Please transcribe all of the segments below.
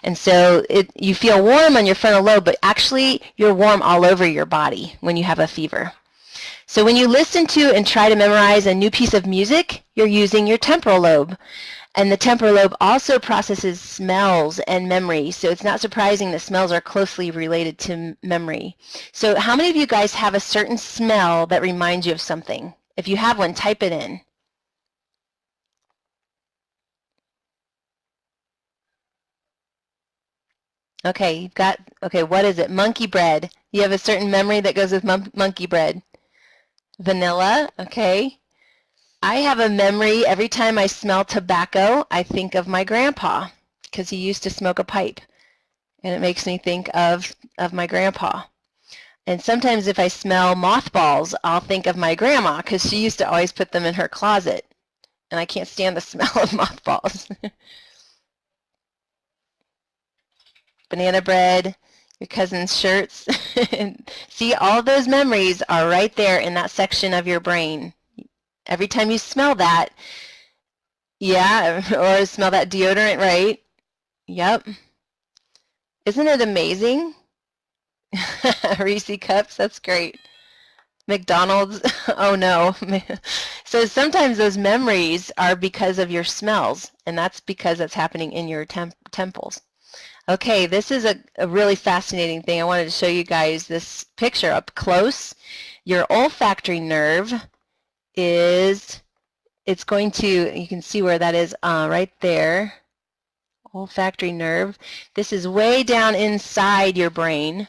And so you feel warm on your frontal lobe, but actually you're warm all over your body when you have a fever. So when you listen to and try to memorize a new piece of music, you're using your temporal lobe. And the temporal lobe also processes smells and memory. So it's not surprising that smells are closely related to memory. So how many of you guys have a certain smell that reminds you of something? If you have one, type it in. Okay, you've got, okay, what is it? Monkey bread. You have a certain memory that goes with monkey bread. Vanilla, okay. I have a memory every time I smell tobacco, I think of my grandpa because he used to smoke a pipe. And it makes me think of my grandpa. And sometimes if I smell mothballs, I'll think of my grandma because she used to always put them in her closet. And I can't stand the smell of mothballs. Banana bread, your cousin's shirts. See, all those memories are right there in that section of your brain. Every time you smell that, yeah, or smell that deodorant, right? Yep. Isn't it amazing? Reese cups, that's great. McDonald's, oh no. So sometimes those memories are because of your smells, and that's because that's happening in your temples. Okay, this is a really fascinating thing. I wanted to show you guys this picture up close. Your olfactory nerve is, it's going to, you can see where that is right there. Olfactory nerve. This is way down inside your brain,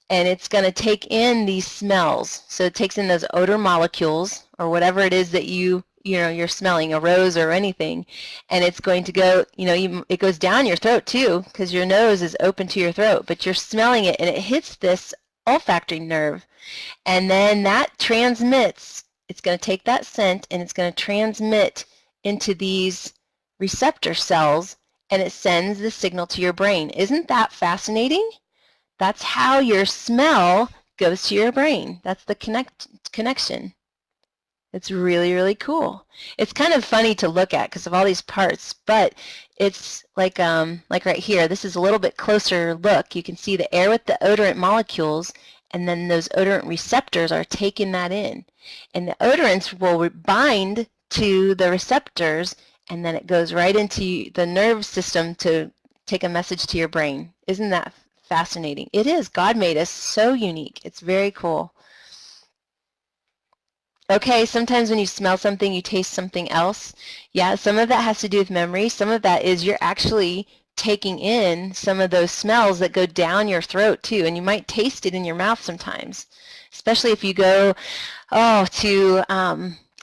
and it's going to take in these smells. So it takes in those odor molecules or whatever it is that you're smelling, a rose or anything, and it's going to go, it goes down your throat too because your nose is open to your throat, but you're smelling it and it hits this olfactory nerve, and then that transmits, it's going to take that scent and it's going to transmit into these receptor cells, and it sends the signal to your brain. Isn't that fascinating? That's how your smell goes to your brain. That's the connection. It's really, really cool. It's kind of funny to look at because of all these parts, but it's like right here, this is a little bit closer look. You can see the air with the odorant molecules, and then those odorant receptors are taking that in. And the odorants will bind to the receptors, and then it goes right into the nerve system to take a message to your brain. Isn't that fascinating? It is. God made us so unique. It's very cool. Okay, sometimes when you smell something, you taste something else. Yeah, some of that has to do with memory. Some of that is you're actually taking in some of those smells that go down your throat too, and you might taste it in your mouth sometimes, especially if you go,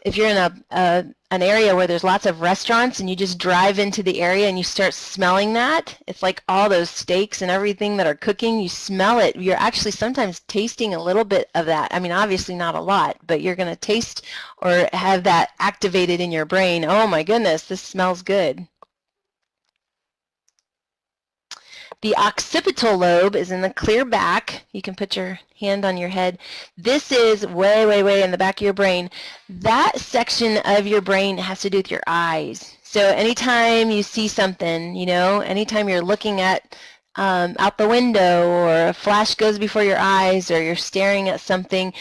if you're in an area where there's lots of restaurants and you just drive into the area and you start smelling that. It's like all those steaks and everything that are cooking, you smell it. You're actually sometimes tasting a little bit of that. I mean, obviously not a lot, but you're going to taste or have that activated in your brain. Oh my goodness, this smells good. The occipital lobe is in the clear back. You can put your hand on your head. This is way, way, way in the back of your brain. That section of your brain has to do with your eyes. So anytime you see something, anytime you're looking at out the window, or a flash goes before your eyes, or you're staring at something,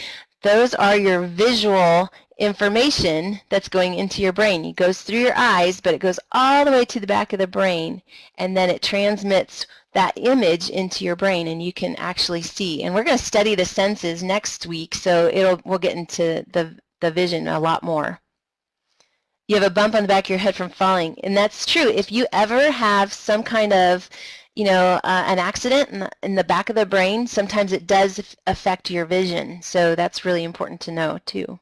those are your visual information that's going into your brain. It goes through your eyes, but it goes all the way to the back of the brain, and then it transmits that image into your brain, and you can actually see. And we're going to study the senses next week, so we'll get into the vision a lot more. You have a bump on the back of your head from falling, and that's true. If you ever have some kind of an accident in the back of the brain, sometimes it does affect your vision. So that's really important to know too.